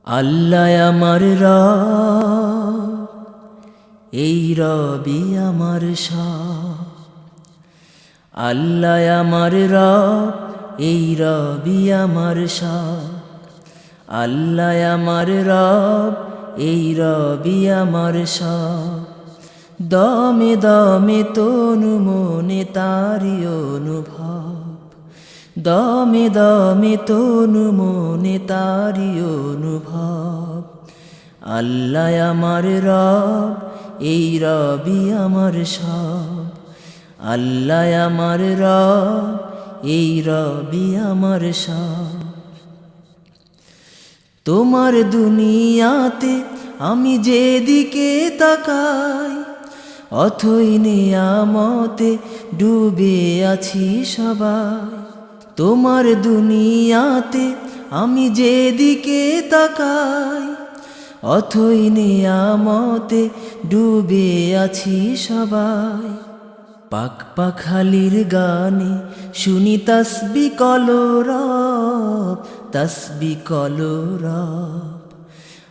আল্লাহ আমার রব, এই রবি আমার সব। আল্লাহ আমার রব, এই রবি আমার সব। আল্লাহ আমার রব, এই রবি আমার সব। দমে দমে তনু মনে তারি অনুভব। দমে দমে তনু মনে তারি অনুভব। আল্লাহ আমার রব, এই রবি আমার সব। আল্লাহ আমার রব, এই রবি আমার সব। তোমার দুনিয়াতে আমি যেদিকে তাকাই, অথই নিয়ামতে ডুবে আছি সবাই। তোমার দুনিয়াতে আমি যেদিকে তাকাই, অথই নিয়ামতে ডুবে আছি সবাই। পাক পাখালির গানে শুনি তসবি কলরব, তসবি কলরব।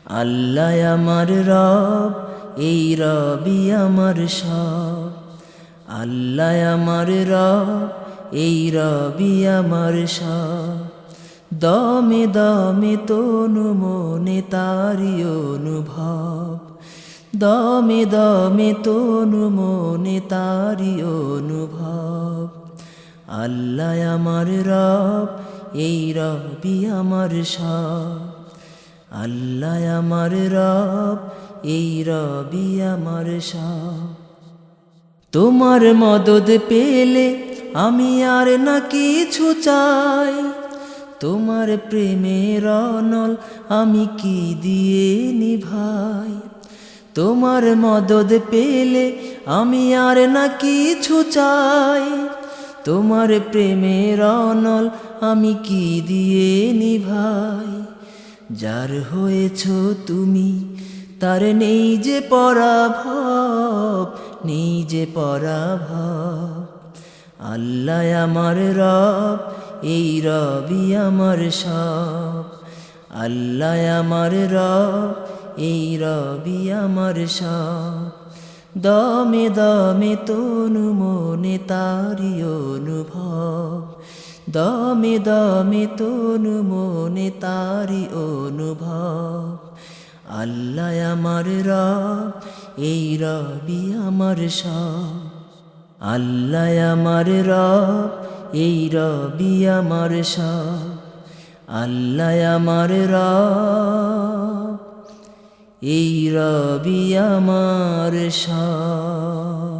আল্লাহ আমার রব, এই রবি আমার সব। আল্লাহ আমার রব, এই রবি আমার সব। দমে দমে তনু মনে তারি অনুভব। দমে দমে তনু মনে তারি অনুভব। আল্লাহ আমার রব, এই রবি আমার সব। আল্লাহ আমার রব, এই রবি আমার সব। তোমার মদদ পেলে আমি আর না কিছু চাই। তোমার প্রেমের অনল আমি কি দিয়ে নিভাই। তোমার মদদ পেলে আমি আর না কিছু চাই। তোমার প্রেমের অনল আমি কি দিয়ে নিভাই। যার হয়েছ তুমি, তার নেই যে পরাভব, নেই যে পরাভব। আল্লাহ আমার রব, এই রবি আমার সব। আল্লাহ আমার রব, এই রবি আমার সব। দমে দমে তনু মনে তারি অনুভব। দমে দমে তনু মনে তারি অনুভব। আল্লাহ আমার রব, এই রবি আমার সব। আল্লাহ আমার রব, এই রবি আমার সব। আল্লাহ আমার রব, এই রবি আমার সব।